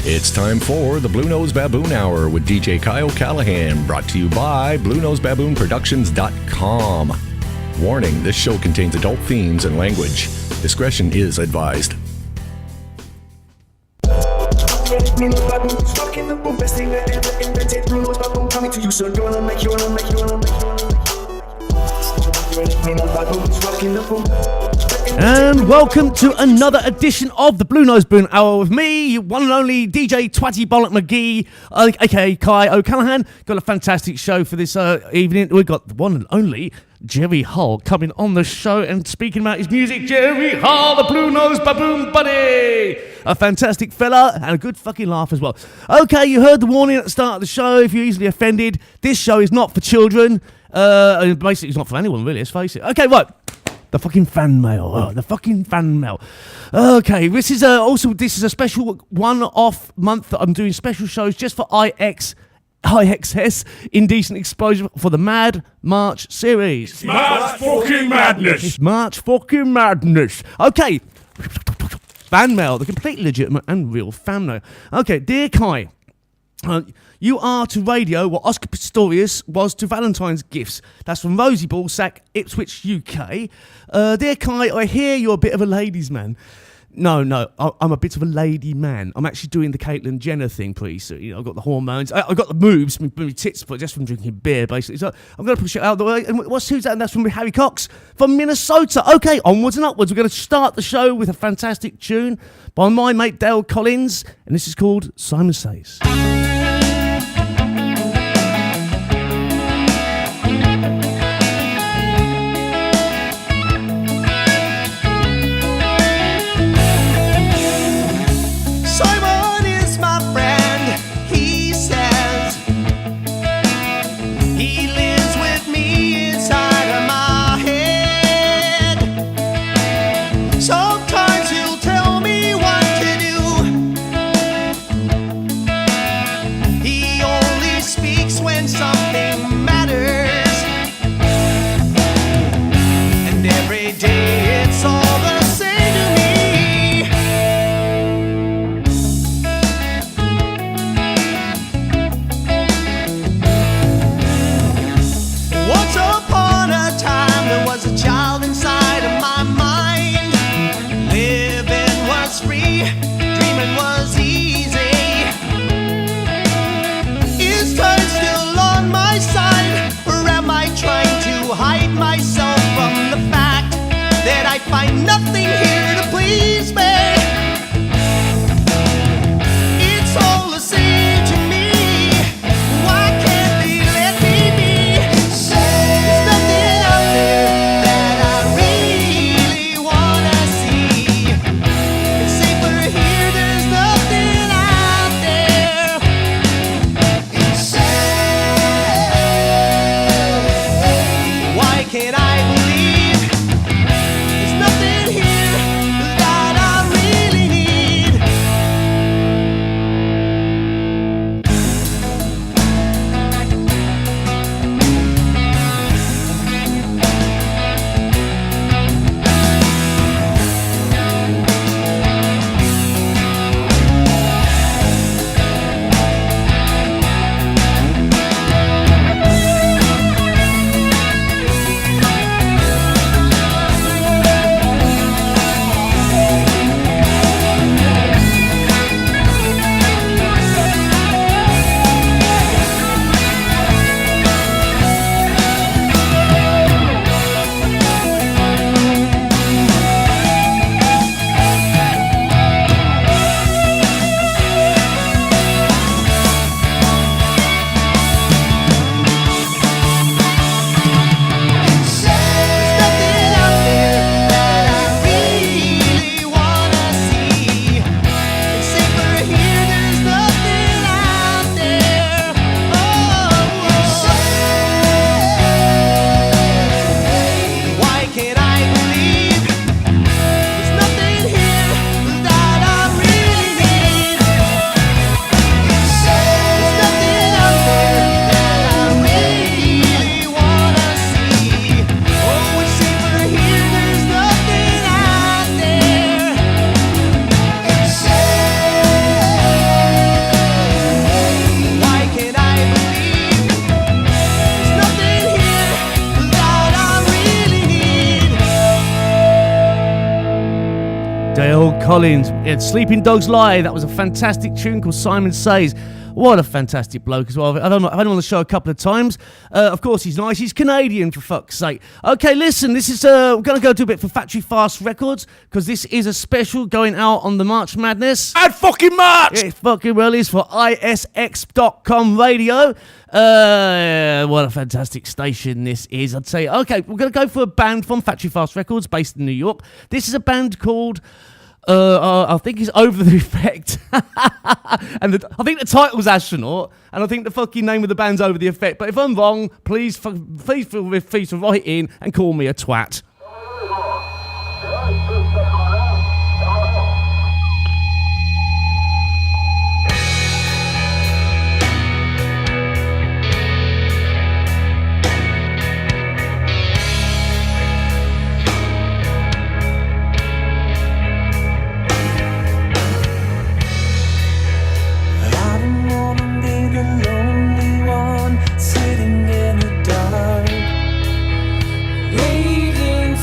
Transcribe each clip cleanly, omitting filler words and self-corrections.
It's time for the Blue Nose Baboon Hour with DJ Kyle Callahan, brought to you by BlueNoseBaboonProductions.com. Warning, this show contains adult themes and language. Discretion is advised. And welcome to another edition of the Blue Nose Boon Hour with me, one and only DJ Twatty Bollock McGee, aka Kai O'Callaghan. Got a fantastic show for this evening. We've got the one and only Jerry Hall coming on the show and speaking about his music. Jerry Hall, the Blue Nose Baboon Buddy. A fantastic fella and a good fucking laugh as well. Okay, you heard the warning at the start of the show. If you're easily offended, this show is not for children. Basically, it's not for anyone, really, let's face it. Okay, right. The fucking fan mail. Okay, this is a special one-off month that I'm doing special shows just for IXS, Indecent Exposure, for the Mad March series. March fucking madness. It's March fucking madness. Okay. Fan mail, the completely legitimate and real fan mail. Okay, dear Kai, you are to radio what Oscar Pistorius was to Valentine's gifts. That's from Rosie Ballsack, Ipswich, UK. Dear Kai, I hear you're a bit of a ladies' man. No, I'm a bit of a lady man. I'm actually doing the Caitlyn Jenner thing, please. So, you know, I've got the hormones. I've got the moves, my tits, but just from drinking beer, basically. So I'm going to push it out of the way. And who's that? And that's from Harry Cox from Minnesota. Okay, onwards and upwards. We're going to start the show with a fantastic tune by my mate Dale Collins. And this is called Simon Says. Find nothing here to please me. It's all the same to me. Why can't they let me be? There's nothing out there that I really wanna see. It's safer here, there's nothing out there. Why can't I believe? Nothing here that I really Dale Collins. It's Sleeping Dogs Lie. That was a fantastic tune called Simon Says. What a fantastic bloke as well. I've had him on the show a couple of times. Of course, he's nice. He's Canadian, for fuck's sake. Okay, listen, this is... we're going to go do a bit for Factory Fast Records, because this is a special going out on the March Madness. And fucking March! It fucking well is for isx.com radio. What a fantastic station this is, I'd say. Okay, we're going to go for a band from Factory Fast Records based in New York. This is a band called... I think it's Over the Effect. And I think the title's Astronaut, and I think the fucking name of the band's Over the Effect. But if I'm wrong, please feel free to write in and call me a twat. Sitting in the dark, waiting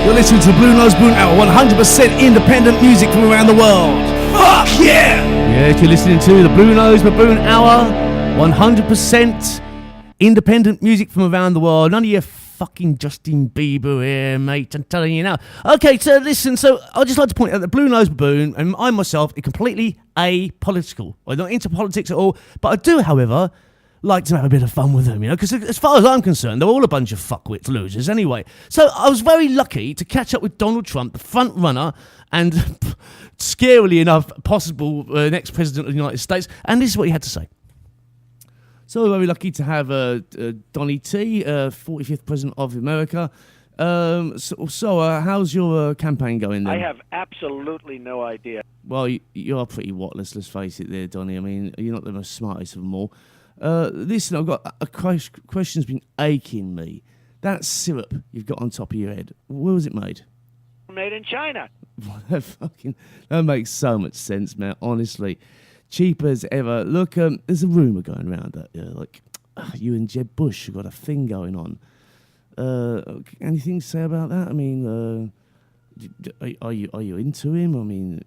You're listening to Blue Nose Baboon Hour, 100% independent music from around the world. Fuck yeah! Yes, you're listening to the Blue Nose Baboon Hour, 100% independent music from around the world. None of your fucking Justin Bieber here, mate. I'm telling you now. Okay, so listen. So I'd just like to point out that Blue Nose Baboon and I myself are completely apolitical. I'm not into politics at all, but I do, however, like to have a bit of fun with them, you know, because as far as I'm concerned, they're all a bunch of fuckwits losers anyway. So I was very lucky to catch up with Donald Trump, the front runner, and scarily enough, possible next president of the United States, and this is what he had to say. So we're very lucky to have Donny T, 45th president of America. How's your campaign going then? I have absolutely no idea. Well, you are pretty whatless, let's face it there, Donny. I mean, you're not the most smartest of them all. Listen, I've got a question's been aching me. That syrup you've got on top of your head, where was it made? Made in China. That makes so much sense, man, honestly. Cheap as ever. Look, there's a rumour going around that you and Jeb Bush have got a thing going on. Anything to say about that? I mean, are you into him? I mean,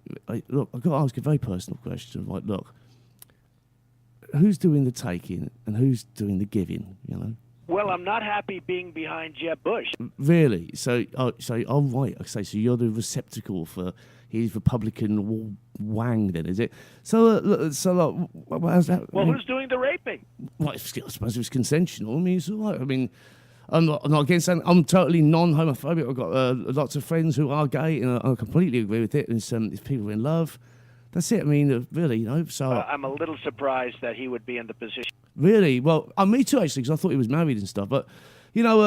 look, I've got to ask a very personal question. Like, look, who's doing the taking and who's doing the giving? You know. Well, I'm not happy being behind Jeb Bush. Really? So right. Okay, so you're the receptacle for his Republican wang, then, is it? How's that? Well, who's doing the raping? Well, I suppose it was consensual. I mean, it's all right. I mean, I'm not against that. I'm totally non-homophobic. I've got lots of friends who are gay, and I completely agree with it. If people are in love, that's it. I mean, really, you know. So I'm a little surprised that he would be in the position. Really? Well, me too, actually, because I thought he was married and stuff. But, you know,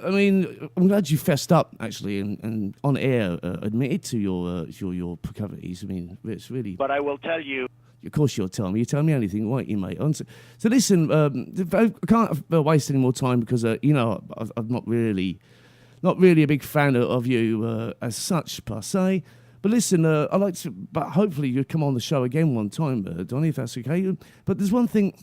I mean, I'm glad you fessed up, actually, and on air admitted to your proclivities. I mean, it's really... But I will tell you... Of course you'll tell me. You tell me anything, won't you, mate? So listen, I can't waste any more time because, you know, I'm not really a big fan of you as such, per se. But listen, I'd like to... But hopefully you'll come on the show again one time, Donny, if that's okay. But there's one thing...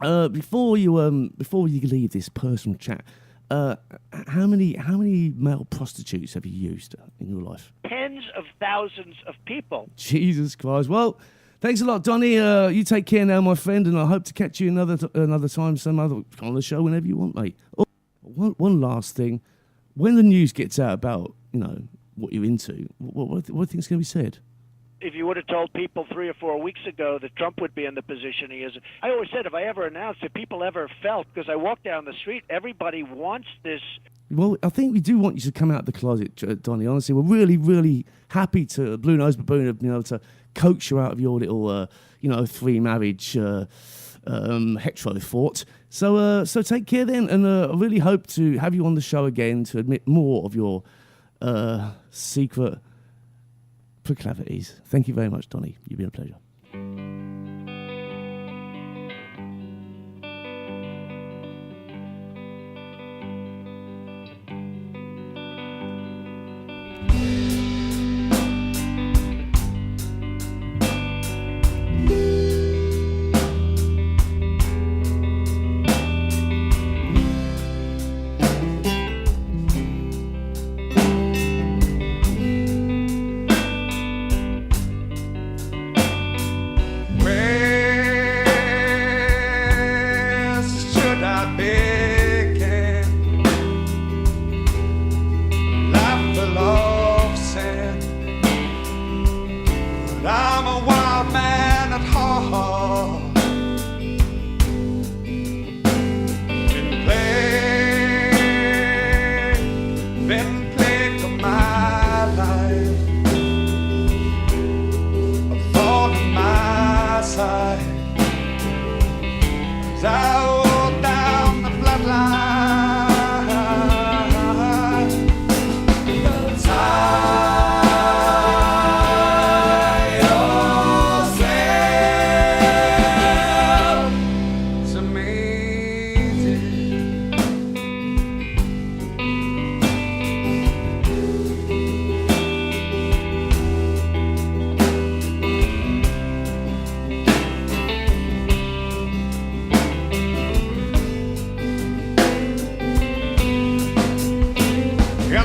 before you leave this personal chat, how many male prostitutes have you used in your life? Tens of thousands of people. Jesus Christ! Well, thanks a lot, Donny. You take care now, my friend, and I hope to catch you another time, some other on the show whenever you want, mate. Oh, one last thing: when the news gets out about what you're into, what do you think's going to be said? If you would have told people 3 or 4 weeks ago that Trump would be in the position he is, I always said if I ever announced it, people ever felt, because I walk down the street, everybody wants this. Well, I think we do want you to come out of the closet, Donny. Honestly, we're really, really happy to Blue Nose Baboon, to coax you out of your little, free marriage hetero thought. So take care then, and I really hope to have you on the show again to admit more of your secret proclivities. Thank you very much, Donny. You've been a pleasure.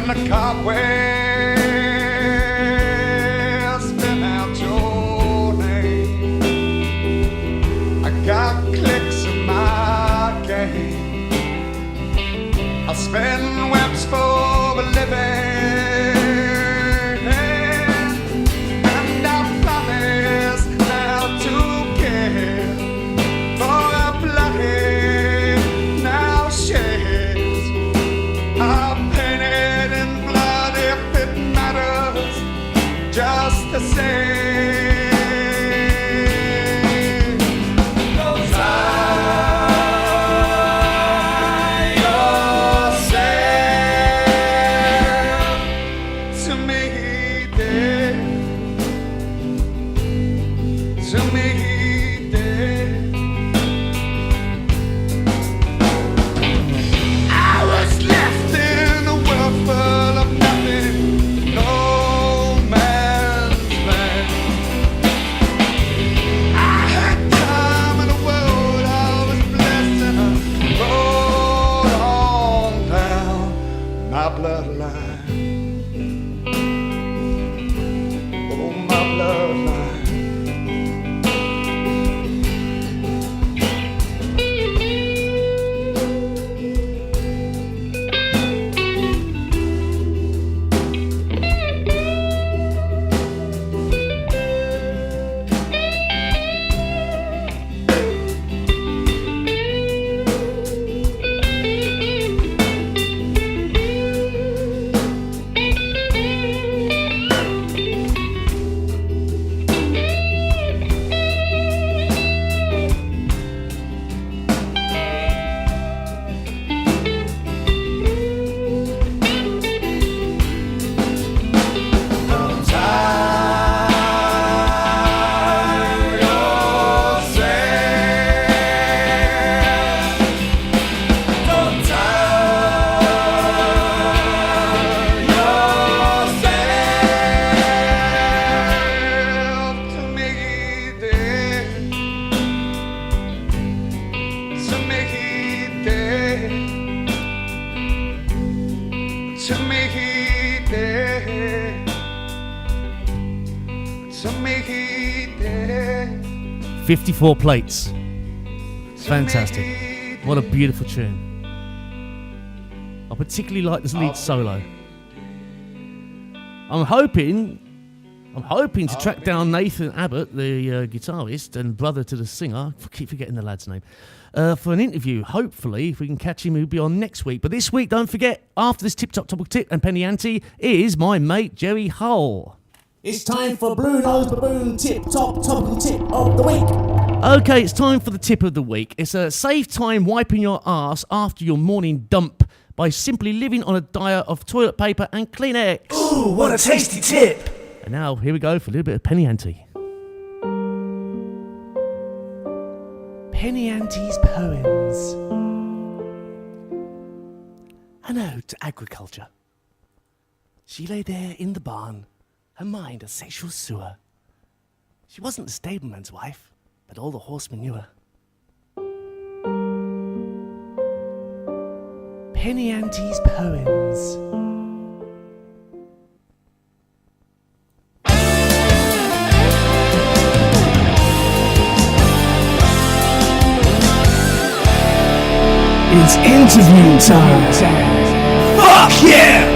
the cobwebs spin out your name. I got clicks in my game. I spin webs for a living. And I promise now to care for a bloody now shades. I'm painted in blood if it matters, just the same. To me, dead. I was left in a world full of nothing, no man's land. I had time in a world I was blessed, and I rode on down my bloodline. Oh, my bloodline. To me, dead. To me, dead. 54 plates. Fantastic. What a beautiful tune. I particularly like this lead solo. I'm hoping to track down Nathan Abbott, the guitarist and brother to the singer. I keep forgetting the lad's name. For an interview. Hopefully, if we can catch him, he'll be on next week. But this week, don't forget, after this Tip Top Topical Tip and Penny Ante, is my mate Jerry Hull. It's time for Blue Nose Baboon Tip Top Topical Tip of the Week. Okay, it's time for the tip of the week. It's a save time wiping your ass after your morning dump by simply living on a diet of toilet paper and Kleenex. Ooh, what a tasty tip! And now, here we go for a little bit of Penny Ante. Penny Ante's poems. An ode to agriculture. She lay there in the barn, her mind a sexual sewer. She wasn't the stableman's wife, but all the horsemen knew her. Penny Ante's poems. It's interview time. Fuck yeah!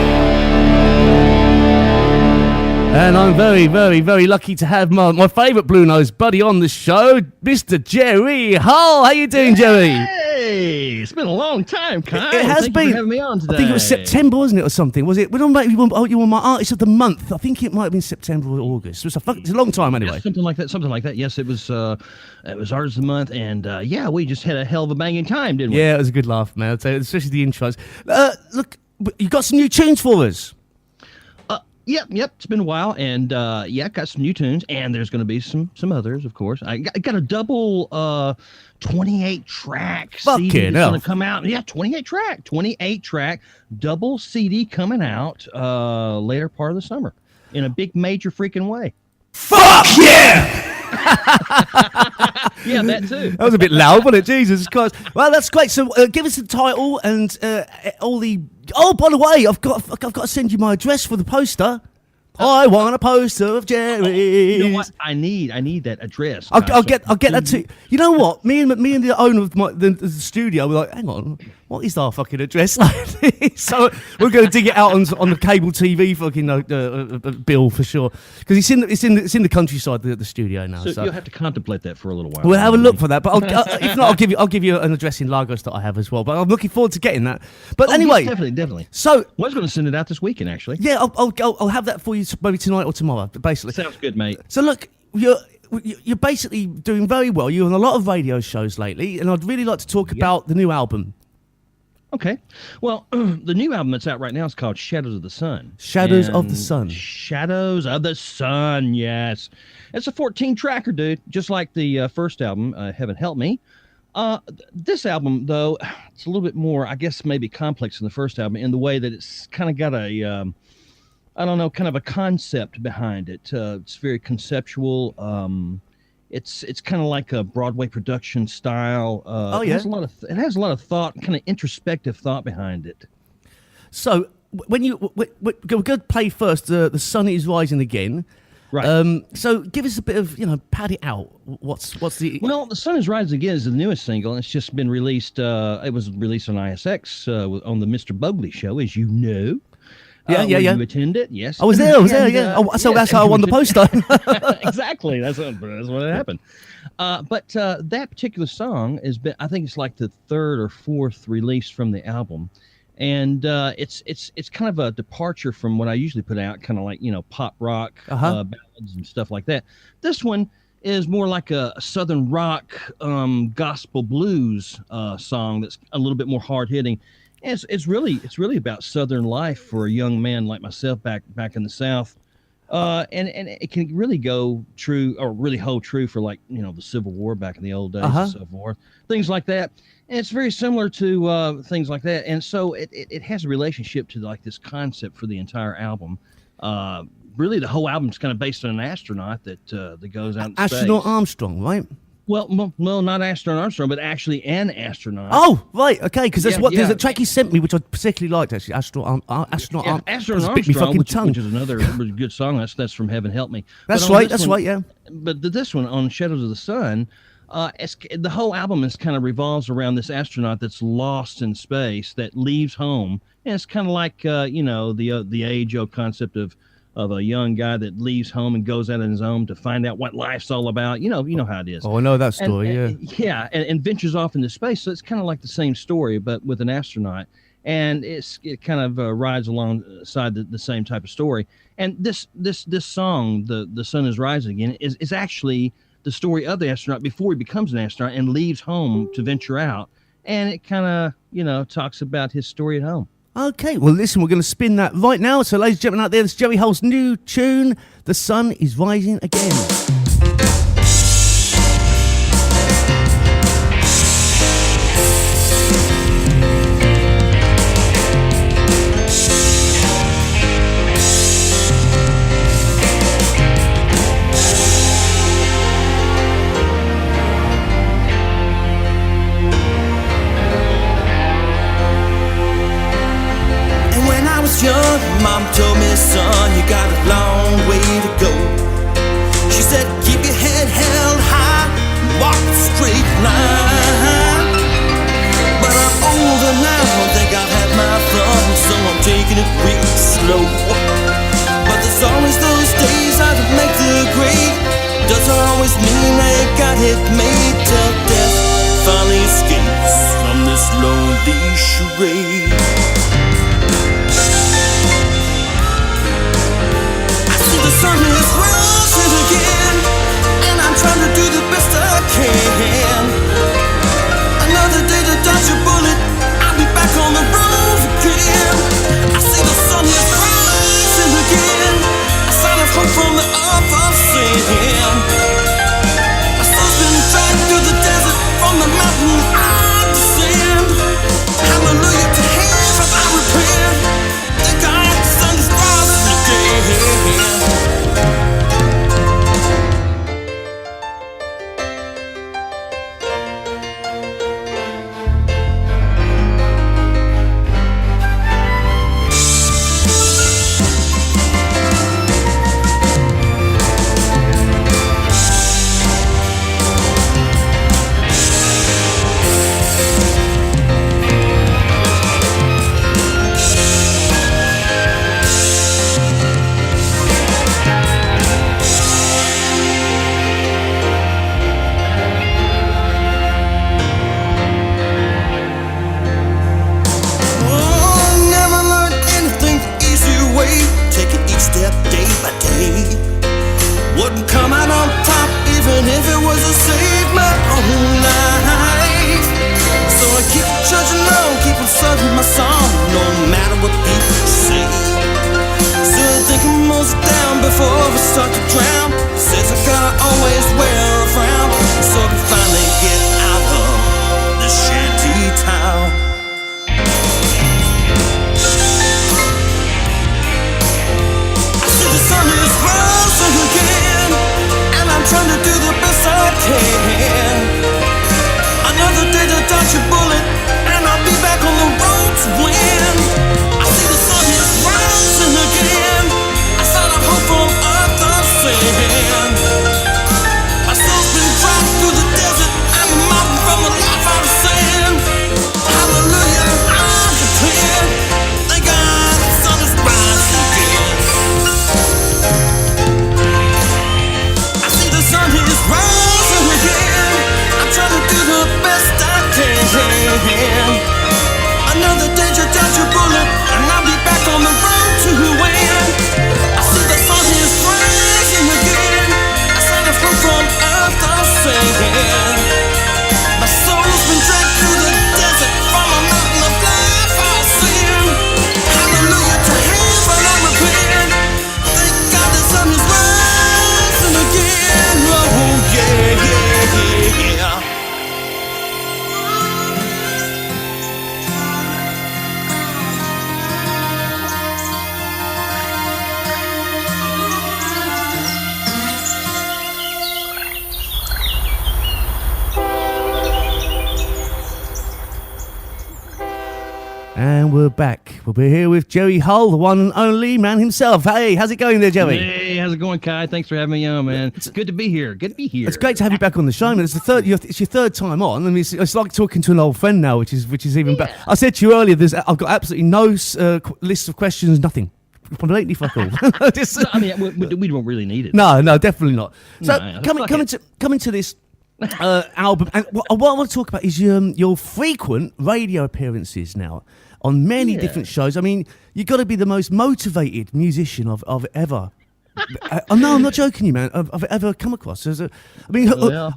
And I'm very, very, very lucky to have my favourite Blue Nose buddy on the show, Mr. Jerry Hull. How you doing, Jerry? Hey, it's been a long time, Kyle. It has Thank been. you for having me on today. I think it was September, wasn't it, or something? Was it? You were my artist of the month. I think it might have been September or August. It's a long time anyway. Yeah, something like that. Yes, it was Artist of the Month, and yeah, we just had a hell of a banging time, didn't we? Yeah, it was a good laugh, man. I'd say, especially the intros. Look, you got some new tunes for us. Yep. It's been a while, and yeah, got some new tunes, and there's going to be some others, of course. I got a double 28-track CD that's going to come out. Yeah, 28-track double CD coming out later part of the summer in a big major freaking way. Fuck yeah! Yeah, that too. That was a bit loud, wasn't it? Jesus Christ. Well, that's great. So give us the title and all the... Oh, by the way, I've got to send you my address for the poster. I want a poster of Jerry's. You know what? I need that address. I'll get that too. You know what? Me and the owner of the studio were like, hang on, what is our fucking address like? So we're going to dig it out on the cable TV fucking bill for sure, because it's in the countryside, the studio now. So you'll have to contemplate that for a little while. We'll have a look for that, but if not, I'll give you an address in Lagos that I have as well. But I'm looking forward to getting that. But anyway, yes, definitely. So I was going to send it out this weekend, actually. yeah, I'll have that for you maybe tonight or tomorrow. Basically, Sounds good, mate. so look, you're basically doing very well. You're on a lot of radio shows lately, and I'd really like to talk about the new album. Okay. Well, the new album that's out right now is called Shadows of the Sun. Shadows of the Sun. Shadows of the Sun, yes. It's a 14-tracker, dude, just like the first album, Heaven Help Me. This album, though, it's a little bit more, I guess, maybe complex than the first album in the way that it's kind of got a... I don't know, kind of a concept behind it. It's very conceptual. It's kind of like a Broadway production style. Oh yeah, it has a lot of thought, kind of introspective thought behind it. So when we're going to play first, the sun is rising again. Right. So give us a bit of, pad it out. What's the... Well, The Sun is Rising Again is the newest single, and it's just been released. It was released on ISX on the Mr. Bugley show, as you know. Yeah. You attended? Yes. I was there, yeah. So that's how I won the poster. Exactly. That's what happened. But that particular song I think it's like the third or fourth release from the album. And it's kind of a departure from what I usually put out, kind of like, pop rock, ballads and stuff like that. This one is more like a Southern rock, gospel blues song that's a little bit more hard hitting. It's really about Southern life for a young man like myself back in the South, and it can really go true or really hold true for like the Civil War back in the old days and so forth, things like that. And it's very similar to things like that, and so it has a relationship to like this concept for the entire album. Really, the whole album is kind of based on an astronaut that goes out in space. Astronaut Armstrong, right? Well, not astronaut Armstrong, but actually an astronaut. Oh, right, okay, because there's a track he sent me which I particularly liked, actually. Astronaut Astronaut Armstrong, which is another really good song. That's from Heaven Help Me. That's right, yeah. But this one on Shadows of the Sun, the whole album revolves around this astronaut that's lost in space that leaves home, and it's kind of like the age-old concept of a young guy that leaves home and goes out on his own to find out what life's all about. You know how it is. Oh, I know that story, and ventures off into space. So it's kind of like the same story, but with an astronaut. And it kind of rides alongside the same type of story. And this song, The Sun is Rising Again, is actually the story of the astronaut before he becomes an astronaut and leaves home to venture out. And it kind of, talks about his story at home. Okay, well, listen, we're going to spin that right now. So, ladies and gentlemen out there, this is Jerry Hull's new tune, The Sun is Rising Again. Young, Mom told me, son, you got a long way to go. She said, keep your head held high, walk a straight line. But I'm older now, think I've had my fun, so I'm taking it real slow. But there's always those days I can make the grade. Doesn't always mean they got it made till death finally escapes from this lonely charade. The sun is rising again, and I'm trying to do the best I can. Another day to dodge a bullet, I'll be back on the road again. I see the sun is rising again, a sign of hope from the earth of sin. My soul's been dragged through the desert, from the mountain I descend. Hallelujah to what people say. So I think I'm most down before we start to drown. Says I gotta always wear a frown, so I can finally get out of the shanty town. I see the sun is rising again, and I'm trying to do the best I can. Another day to dodge a bullet, and I'll be back on the road to win. I see the sun is rising again. I saw the hope from earth of sand. My soul's been dropped through the desert and the mountain from the life out of sand. Hallelujah, I declare, thank God the sun is rising again. I see the sun is rising again. I'm trying to do the best I can. Another danger, dodge a bullet, and I'll be back on the road to win. I see the sun is rising again. I saw the fruit from earth of sand. My soul's been dragged through the desert from a mountain of life I've seen. Hallelujah to heaven, I'm repaired. Thank God the sun is rising again. Oh yeah, yeah, yeah. And we're back. We'll be here with Joey Hull, the one and only man himself. Hey, how's it going there, Joey? Hey, how's it going, Kai? Thanks for having me on, man. It's good to be here. Good to be here. It's great to have you back on the show, man. It's your third time on. I mean, it's like talking to an old friend now, which is even better. I said to you earlier, I've got absolutely no list of questions, nothing. Completely fuck all. No, I mean, we don't really need it. No, definitely not. So No, coming to this album, and what I want to talk about is your frequent radio appearances now on many different shows. I mean, you've got to be the most motivated musician I've ever. No, I'm not joking, you man. I've ever come across. I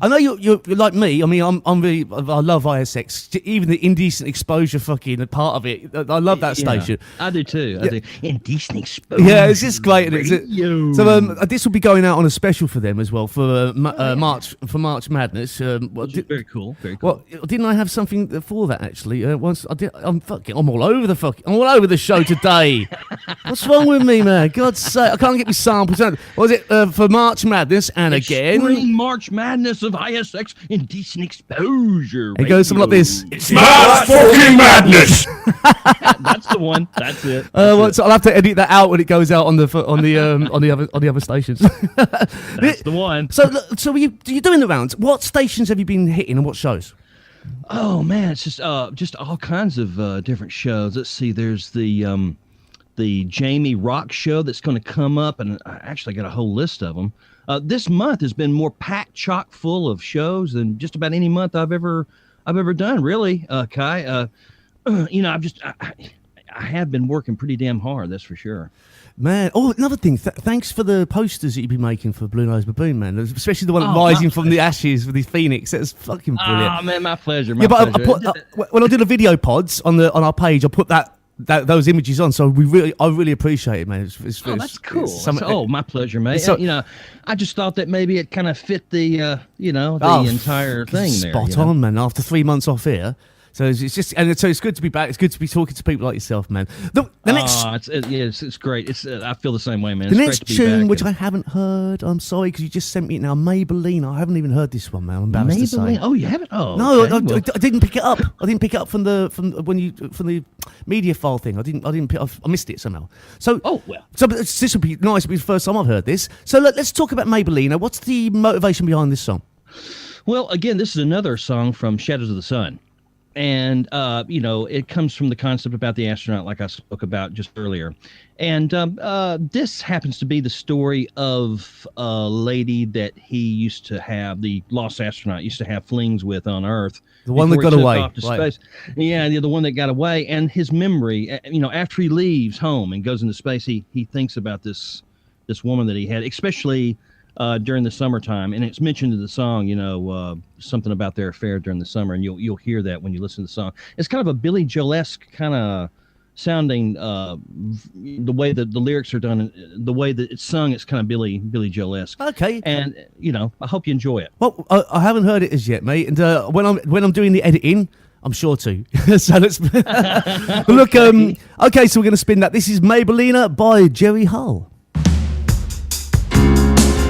know you're like me. I mean, I love ISX. Even the indecent exposure fucking part of it. I love that station. I do too. I do. Indecent exposure. Yeah, it's just great. So this will be going out on a special for them as well for March Madness. Very cool. Very cool. Well, didn't I have something for that actually? Once I did. I'm all over the show today. What's wrong with me, man? God's sake, I can't get me samples. Was it for March Madness and again? Extreme March Madness of ISX Indecent Exposure. It goes something like this. It's March fucking Madness. That's the one. That's it. So I'll have to edit that out when it goes out on the other stations. That's the one. So you're doing the rounds. What stations have you been hitting and what shows? Oh man, it's just all kinds of different shows. Let's see. There's the Jamie Rock show that's going to come up, and I actually got a whole list of them. This month has been more packed, chock full of shows than just about any month I've ever done. Really, Kai. I have been working pretty damn hard. That's for sure. Man, another thing. Thanks for the posters that you've been making for Blue Nose Baboon, man. Especially the one rising from the ashes with the phoenix. That's fucking brilliant. Oh man, my pleasure. When I did the video pods on our page, I put those images on, so I really appreciate it, man. That's cool. My pleasure, mate. So, I just thought that maybe it kind of fit the entire thing there. Spot on, man. After 3 months off here, so it's good to be back. It's good to be talking to people like yourself, man. It's great. I feel the same way, man. The next tune, which I haven't heard, I'm sorry because you just sent me it now. Maybelline. I haven't even heard this one, man. I'm embarrassed to say. Oh, you haven't? Oh, no, okay. I didn't pick it up. I didn't pick it up from the media file thing. I missed it somehow. So, So this would be nice. It'll be the first time I've heard this. So let's talk about Maybelline. Now, what's the motivation behind this song? Well, again, this is another song from Shadows of the Sun. And, it comes from the concept about the astronaut, like I spoke about just earlier. And this happens to be the story of a lady that he used to have, the lost astronaut, used to have flings with on Earth. The one that got away. Off to space. Yeah, the one that got away. And his memory, after he leaves home and goes into space, he thinks about this woman that he had, especially during the summertime, and it's mentioned in the song, something about their affair during the summer, and you'll hear that when you listen to the song. It's kind of a Billy Joel-esque kind of sounding the way that the lyrics are done, and the way that it's sung. It's kind of Billy Joel-esque. Okay. And I hope you enjoy it. Well, I haven't heard it as yet, mate. And when I'm doing the editing, I'm sure to. So let's look. Okay, so we're going to spin that. This is Maybellina by Jerry Hull.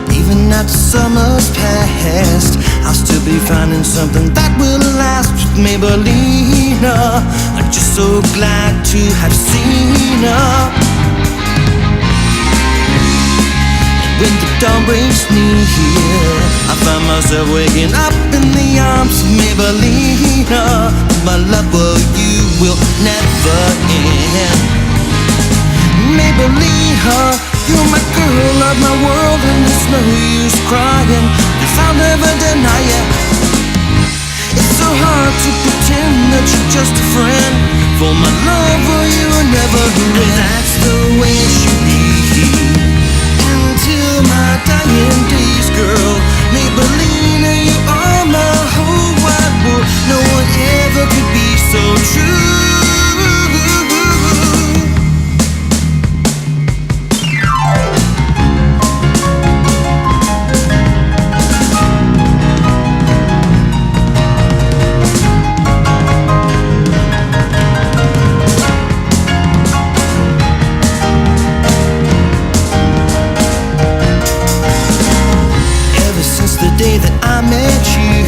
Even after summer's past, I'll still be finding something that will last with Maybellina. I'm just so glad to have seen her. And when the dawn breaks near, I find myself waking up in the arms of Maybellina. My love for you will never end. Maybellina, you're my girl of my world, and there's no use crying, 'cause I'll never deny it. It's so hard to pretend that you're just a friend, for my love for you will never end. That's the way it should be, until my dying days, girl. Maybellina, you are my whole wide world. No one ever could be so true. Day that I met you,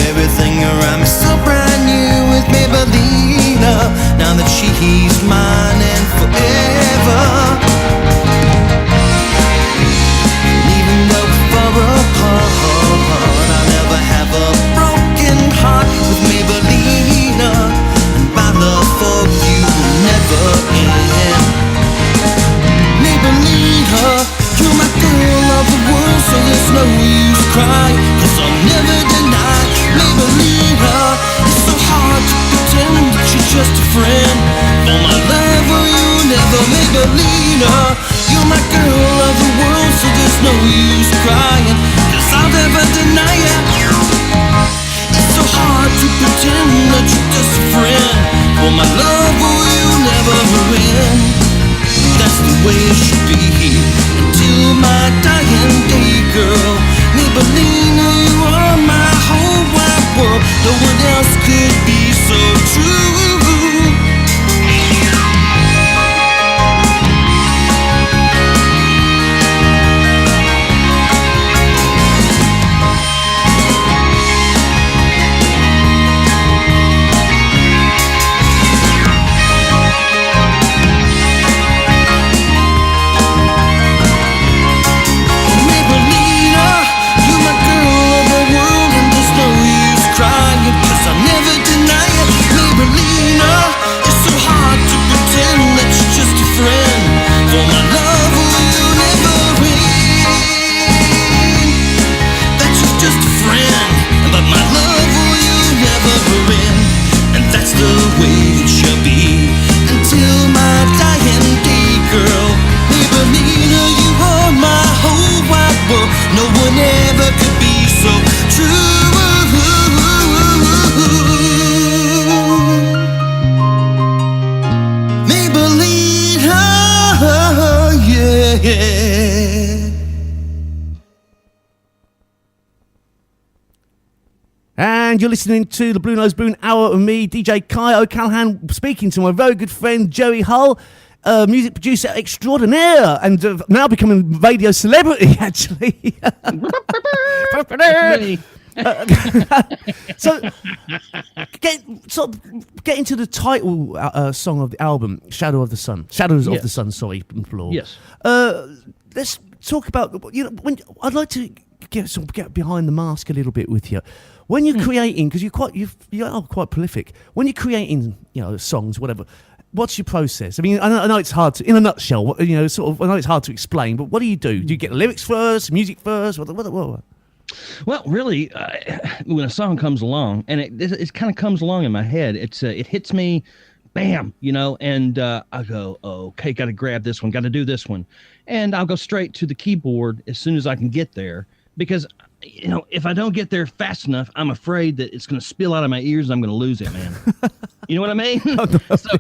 everything around me so brand new with Maybellina. Now that she's mine and forever, and even though we're far apart, I'll never have a broken heart with Maybellina, and my love for you will never end. Maybellina, you're my girl of the world, so there's no use crying, 'cause I'll never deny. Maybellina, it's so hard to pretend that you're just a friend, for my love for you never. Maybellina, you're my girl of the world, so there's no use crying, 'cause I'll never deny it. It's so hard to pretend that you're just a friend, for my love for you never end. That's the way it should be, until my dying day, girl. Maybellina, you are my whole wide world. No one else could be so true. No one ever could be so true. Maybellina, yeah. And you're listening to the Blue Nose Boon Hour of me, DJ Kai O'Callaghan, speaking to my very good friend Jerry Hull, music producer extraordinaire, and now becoming radio celebrity, actually. So, get into the title song of the album, Shadows of the Sun, sorry, plural. Yes. Let's talk about, when I'd like to get behind the mask a little bit with you. When you're creating, because you are quite prolific. When you're creating, songs, whatever. What's your process? I mean, I know it's hard to, in a nutshell, I know it's hard to explain, but what do? Do you get the lyrics first, music first? What? Well, really, when a song comes along, and it kind of comes along in my head, it hits me, bam, and I go, okay, got to grab this one, got to do this one, and I'll go straight to the keyboard as soon as I can get there, because if I don't get there fast enough, I'm afraid that it's going to spill out of my ears and I'm going to lose it, man. You know what I mean? So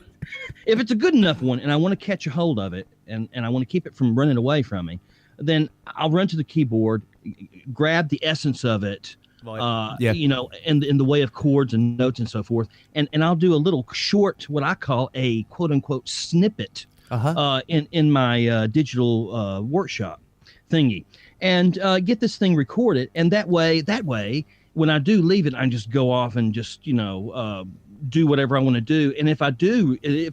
if it's a good enough one and I want to catch a hold of it and I want to keep it from running away from me, then I'll run to the keyboard, grab the essence of it, you know, in the way of chords and notes and so forth, and I'll do a little short, what I call a quote unquote snippet in my digital workshop thingy, and get this thing recorded, and that way when I do leave it, I just go off and just, you know, do whatever I want to do. And if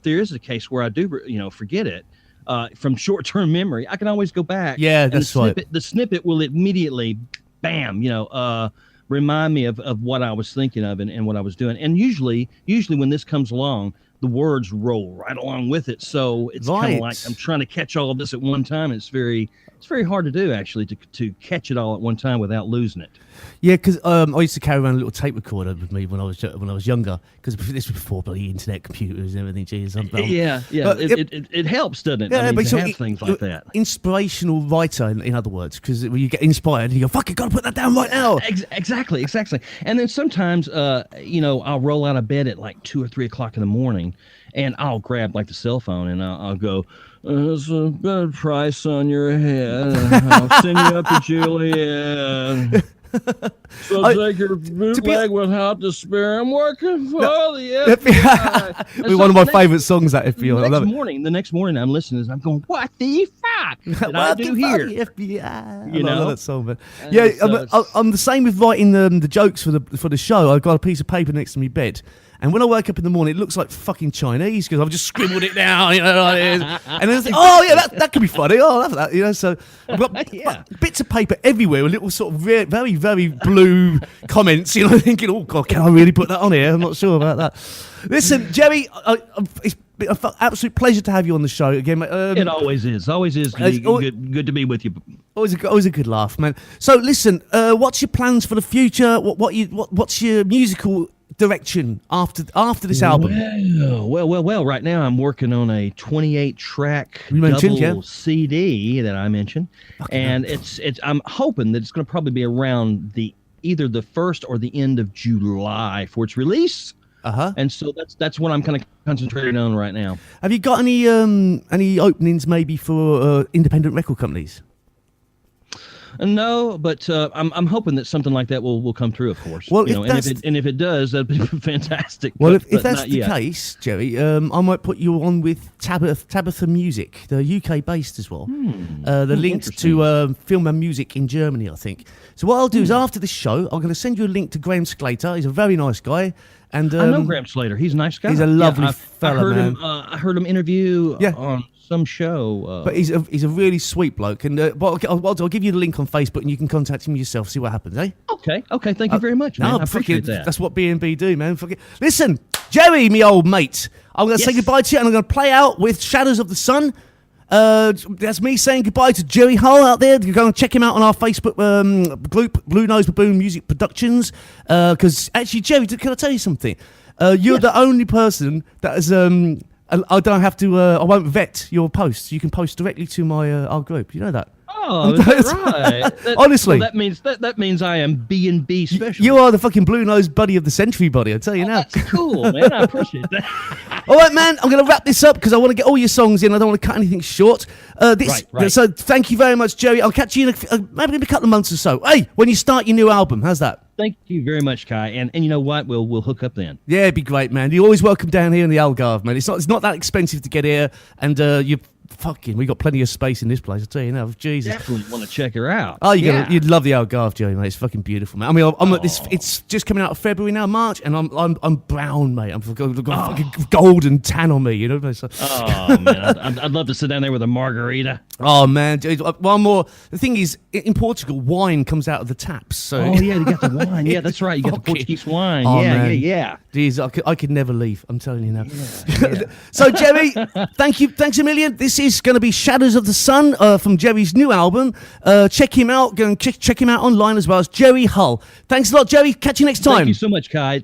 there is a case where I do, you know, forget it from short-term memory, I can always go back. Yeah, that's right. The snippet will immediately, bam, you know, remind me of what I was thinking of and what I was doing. And usually when this comes along, the words roll right along with it. So it's kind of like I'm trying to catch all of this at one time. It's very hard to do, actually, to catch it all at one time without losing it. Yeah, because I used to carry around a little tape recorder with me when I was younger, because this was before bloody internet computers and everything. Geez, it helps, doesn't it? Yeah, I mean, but to have things like that. Inspirational writer, in other words, because when you get inspired, and you go, "Fuck, I gotta put that down right now." Exactly. And then sometimes, you know, I'll roll out of bed at like 2 or 3 o'clock in the morning, and I'll grab like the cell phone and I'll go, "There's a better price on your head. I'll send you up to Juliet. So take your bootleg without despair. I'm working for the FBI." One of my favourite songs, that FBI. The next morning, I'm listening to this. I'm going, "What the fuck did I do here?" FBI. You know? I love that song, man. Yeah, I'm the same with writing the jokes for the show. I've got a piece of paper next to my bed. And when I wake up in the morning, it looks like fucking Chinese because I've just scribbled it down, you know, like this. And then I think, oh yeah, that could be funny. Oh, I love that, you know. So I've got bits of paper everywhere with little sort of very, very blue comments, you know, thinking, oh God, can I really put that on here? I'm not sure about that. Listen, Jerry, it's been an absolute pleasure to have you on the show again. It always is. Good to be with you. Always a good laugh, man. So listen, what's your plans for the future? What's your musical direction after this album? Well, right now I'm working on a 28-track double CD that I mentioned, and it's I'm hoping that it's going to probably be around either the 1st or the end of July for its release. And so that's what I'm kind of concentrating on right now. Have you got any openings maybe for independent record companies? No, but I'm hoping that something like that will come through, of course. Well, if it does, that'd be fantastic. Well, if that's the case, Jerry, I might put you on with Tabitha Music. They're UK based as well. They're linked to Film and Music in Germany, I think. So what I'll do is after the show, I'm going to send you a link to Graham Sclater. He's a very nice guy. And I know Graham Slater. He's a nice guy. He's a lovely fella, man. I heard him interview on some show. But he's a really sweet bloke. And I'll give you the link on Facebook, and you can contact him yourself, see what happens, eh? Okay. Thank you very much, man. I appreciate that. That's what B&B do, man. Listen, Jerry, me old mate, I'm going to say goodbye to you, and I'm going to play out with Shadows of the Sun. That's me saying goodbye to Jerry Hull out there. You're going to check him out on our Facebook group, Blue Nose Baboon Music Productions. Because actually, Jerry, can I tell you something? You're the only person that has. I don't have to. I won't vet your posts. You can post directly to our group. You know that. Oh, is that right? Honestly, that means I am B&B special. You are the fucking blue nose buddy of the century, buddy. I tell you now. That's cool, man. I appreciate that. All right, man. I'm going to wrap this up because I want to get all your songs in. I don't want to cut anything short. Right. So thank you very much, Jerry. I'll catch you in maybe in a couple of months or so. Hey, when you start your new album, how's that? Thank you very much, Kai. And you know what? We'll hook up then. Yeah, it'd be great, man. You're always welcome down here in the Algarve, man. It's not that expensive to get here, and we got plenty of space in this place. I tell you now, Jesus. Definitely want to check her out. Oh, you'd love the Algarve, Joey, mate. It's fucking beautiful, man. I mean, I'm at this. It's just coming out of February now, March, and I'm brown, mate. I've got fucking golden tan on me, you know. So. Oh man, I'd love to sit down there with a margarita. Oh man, one more. The thing is, in Portugal, wine comes out of the taps. So. Oh yeah, you got the wine. Yeah, that's right. You got the Portuguese wine. Oh, yeah. Jeez, I could never leave. I'm telling you now. Yeah. So Jerry, thanks a million. This is going to be Shadows of the Sun from Jerry's new album. Check him out. Go and check him out online as well as Jerry Hull. Thanks a lot, Jerry. Catch you next time. Thank you so much, Kai.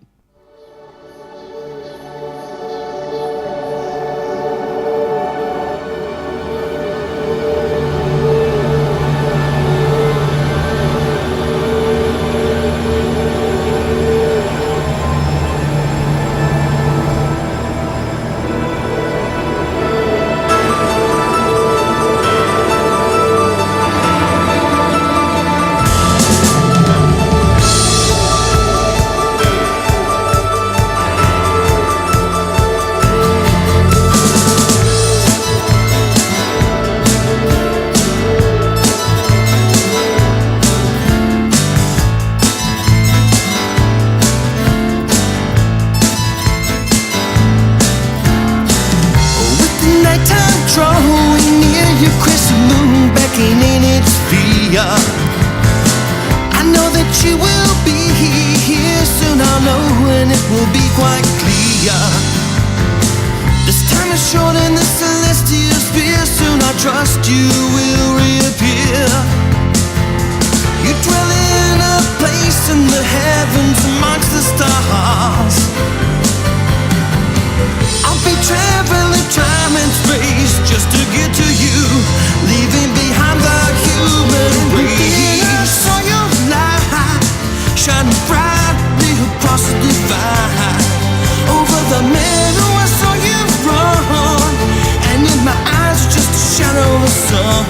sun.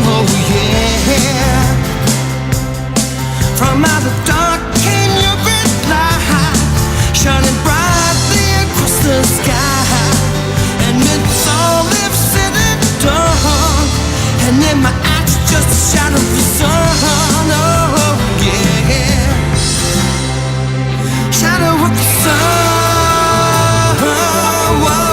Oh yeah. From out the dark came your great light, shining brightly across the sky. And it's all they've said and done. And in my eyes just a shadow of the sun. Oh yeah. Shadow of the sun. Whoa.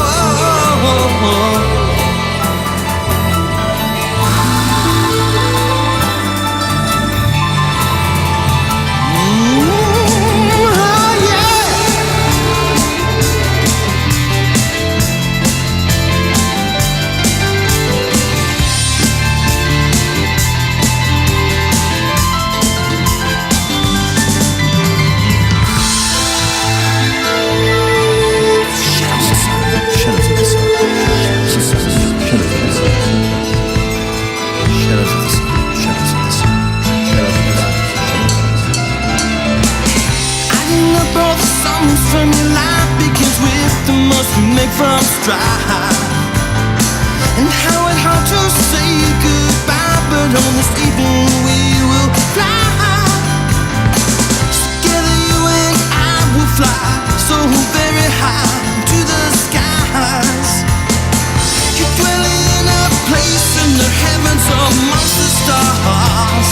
From your life begins with the most we make from strife. And how it hard to say goodbye, but on this evening we will fly. Together you and I will fly so very high to the skies. You're dwelling in a place in the heavens amongst the stars.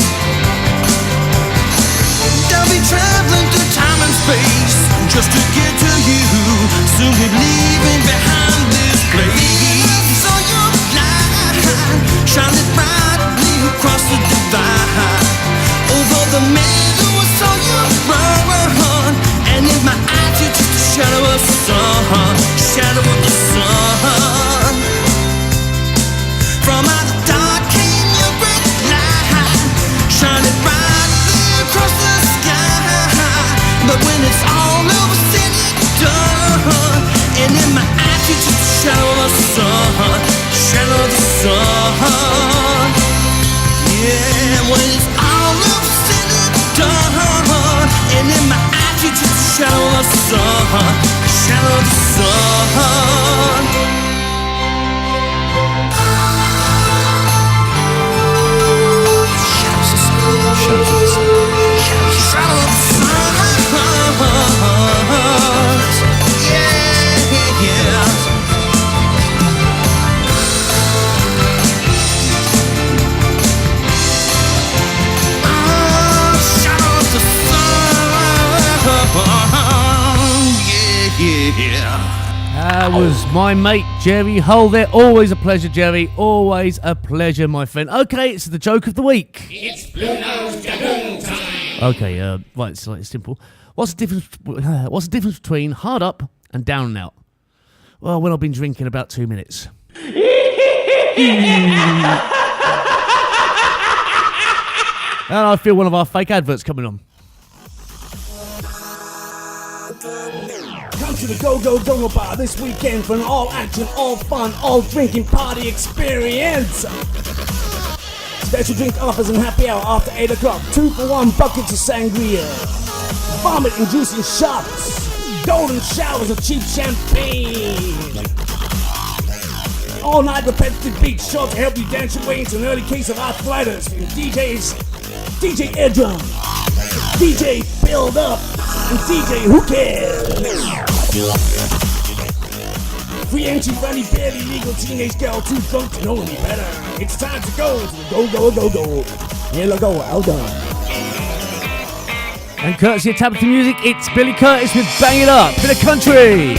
I'll be traveling through time and space just to get to you. Soon we're leaving behind this place. On your line, shining brightly across the divide. Over the meadow I saw you run, and in my eyes you're just a shadow of the sun. Shadow of the sun. From out the dark came your great light, shining brightly across the sky. But when it's all over, said and done, and in my eyes you're just a shadow of the sun. Shadow of the sun. Yeah, when it's all over, said and done, and in my eyes you're just a shadow of the sun. Shadow of the sun. Shadows of the sun. Shadows of the sun. Shadows of the sun. That was my mate Jerry Hull there. Always a pleasure, Jerry. Always a pleasure, my friend. Okay, it's the joke of the week. It's Blue Nose Baboon time. Okay, right, it's simple. What's the difference between hard up and down and out? Well, when I've been drinking about 2 minutes. And I feel one of our fake adverts coming on. Come to the Go Bar this weekend for an all-action, all-fun, all-drinking party experience. Special drink offers and happy hour after 8 o'clock. 2-for-1 buckets of sangria. Vomit-inducing shots. Golden showers of cheap champagne. All-night repetitive beat show to help you dance your way into an early case of arthritis from DJ Eardrum, DJ Build Up, and DJ Who Cares. Free entry for any barely legal teenage girl too drunk to know any better. It's time to go to the go. Here we go, well done. And courtesy of Tabitha Music, it's Billy Curtis with Bang It Up, bit of country.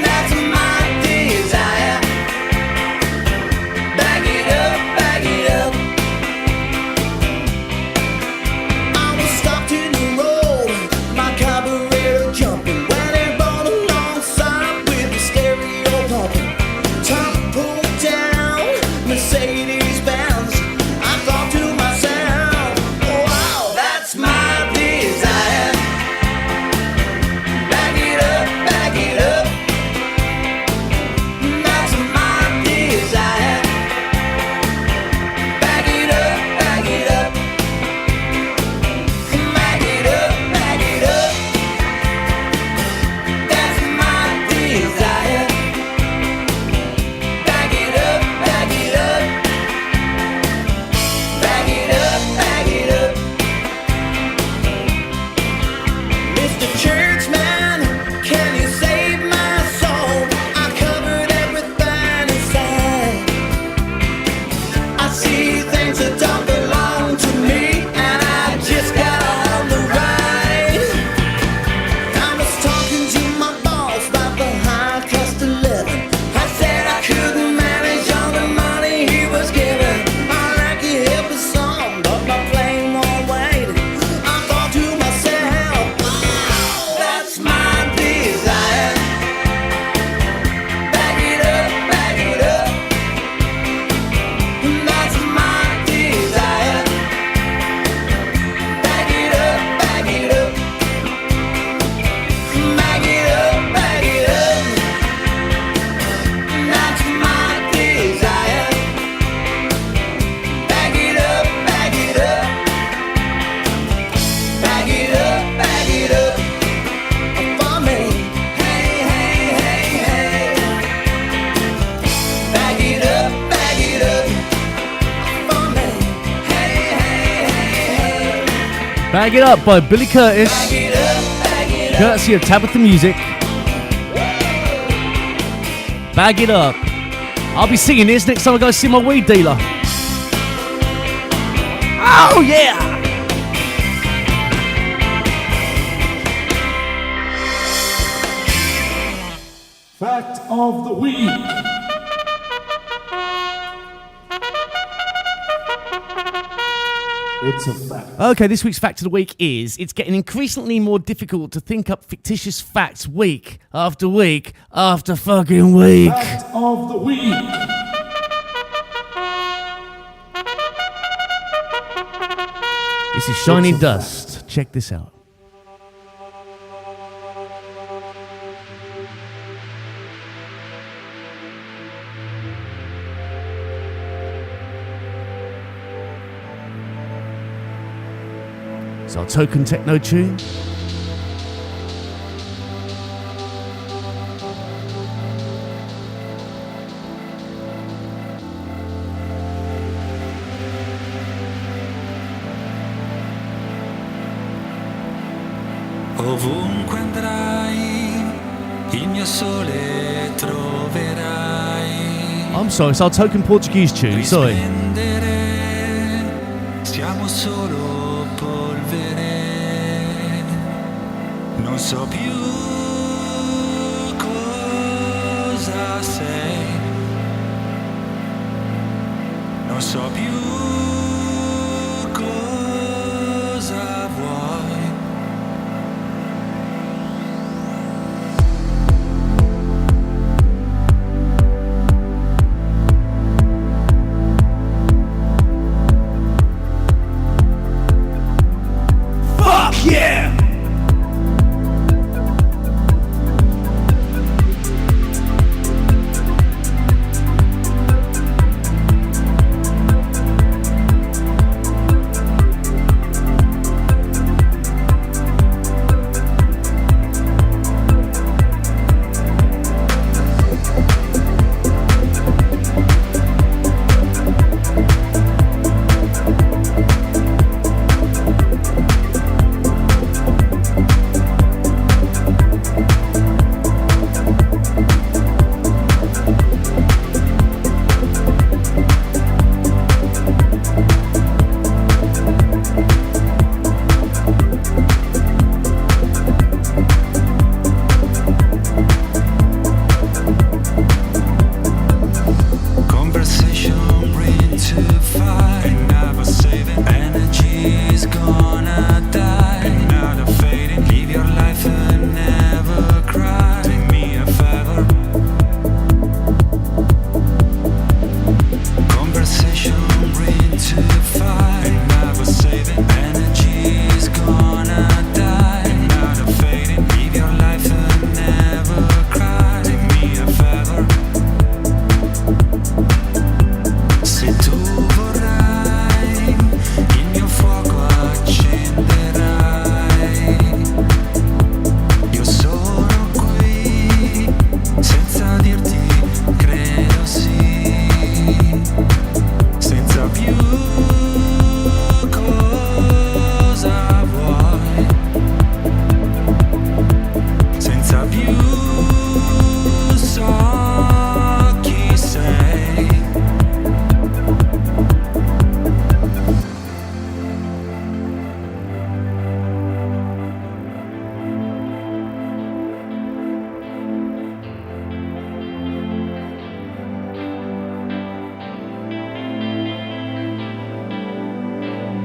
That's my Bag It Up by Billy Curtis. Courtesy of Tabitha Music. Bag It Up. I'll be singing this next time I go see my weed dealer. Oh yeah! Fact of the week. It's a fact. Okay, this week's fact of the week is it's getting increasingly more difficult to think up fictitious facts week after week after fucking week. Fact of the week. This is Shining Dust. Check this out. It's our token techno tune. Ovunque andrai, il mio sole troverai. I'm sorry, it's our token Portuguese tune. Sorry. Risplendere, siamo solo polvere. Non so più cosa sei. Non so più cosa vuoi. Yeah!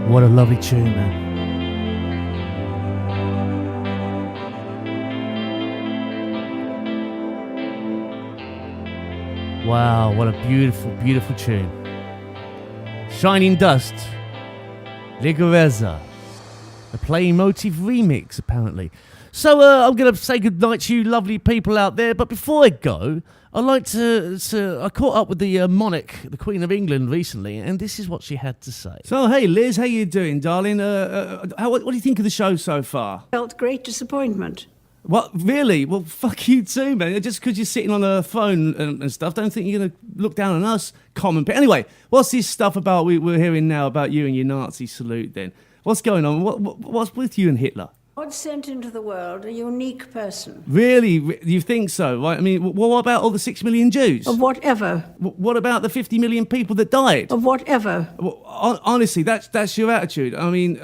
What a lovely tune, man. Wow, what a beautiful, beautiful tune. Shining Dust, Ligoreza, a Play Motive remix, apparently. So I'm going to say goodnight to you lovely people out there, but before I go, I'd like I caught up with the monarch, the Queen of England, recently, and this is what she had to say. So, hey, Liz, how you doing, darling? What do you think of the show so far? Felt great disappointment. What, really? Well, fuck you too, man. Just because you're sitting on a phone and stuff, don't think you're going to look down on us, common people. Anyway, what's this stuff about we're hearing now about you and your Nazi salute then? What's going on? What's with you and Hitler? God sent into the world a unique person. Really? You think so? Right? I mean, what about all the 6 million Jews? Of whatever. What about the 50 million people that died? Of whatever. Well, honestly, that's your attitude. I mean,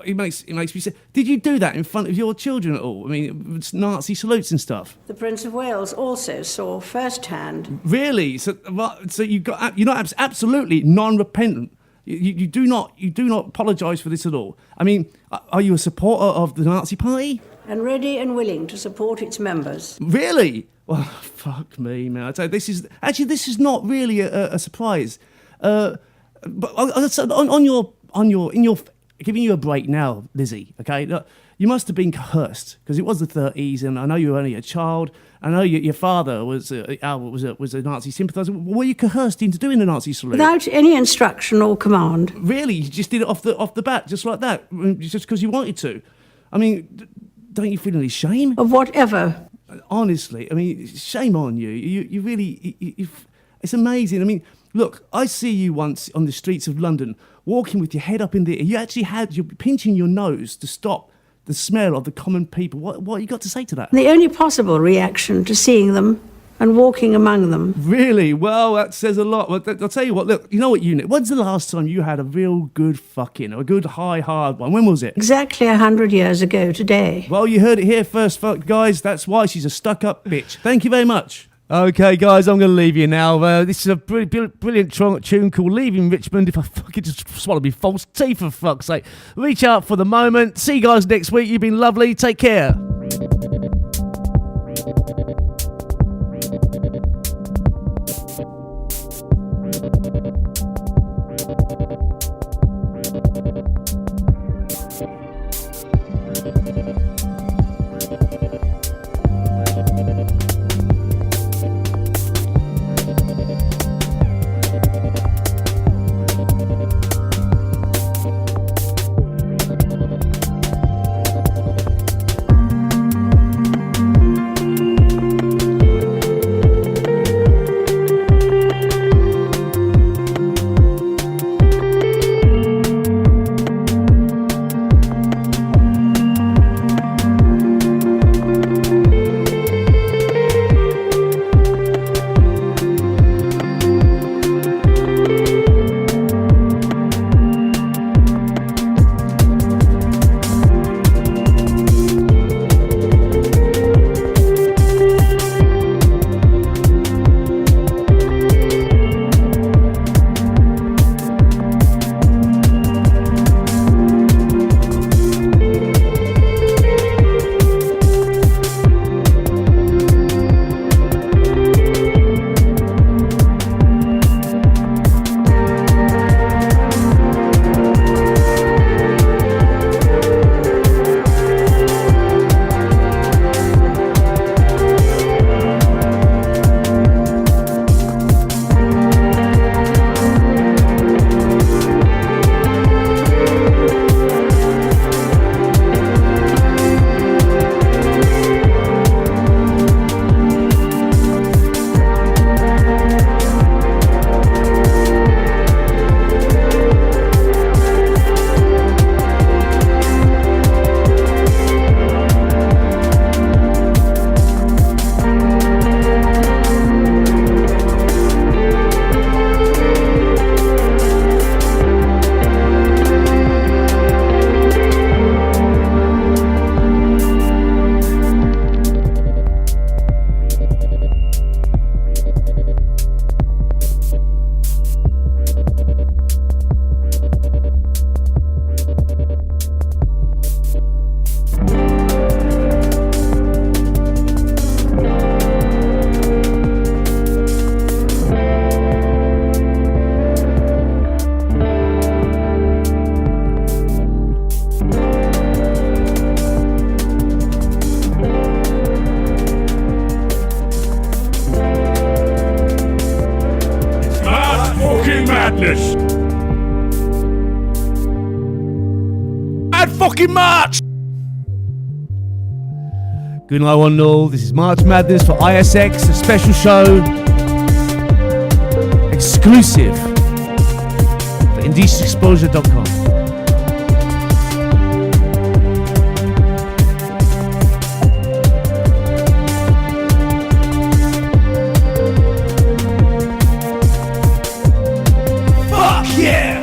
it makes me say, did you do that in front of your children at all? I mean, Nazi salutes and stuff. The Prince of Wales also saw firsthand. Really? So you're not absolutely non-repentant. You do not apologise for this at all. I mean, are you a supporter of the Nazi Party? And ready and willing to support its members. Really? Well, fuck me, man. I tell you, this is not really a surprise. But on your giving you a break now, Lizzie. Okay, look, you must have been coerced because it was the 30s, and I know you were only a child. I know your father was a Nazi sympathiser. Were you coerced into doing the Nazi salute? Without any instruction or command. Really? You just did it off the bat, just like that, just because you wanted to? I mean, don't you feel any shame? Of whatever. Honestly, I mean, shame on you. You really, it's amazing. I mean, look, I see you once on the streets of London walking with your head up in the air. You actually you're pinching your nose to stop the smell of the common people. What you got to say to that? The only possible reaction to seeing them and walking among them. Really? Well, that says a lot. Well, I'll tell you what, look, you know what, Unit? When's the last time you had a real good fucking, a good high, hard one? When was it? Exactly 100 years ago today. Well, you heard it here first, guys. That's why she's a stuck-up bitch. Thank you very much. Okay, guys, I'm going to leave you now. This is a brilliant tune called Leaving Richmond. If I fucking just swallow me false teeth, for fuck's sake. Reach out for the moment. See you guys next week. You've been lovely. Take care. madness. Mad fucking March! Good night, one and all. This is March Madness for ISX, a special show, exclusive for IndecentExposure.com. Yeah!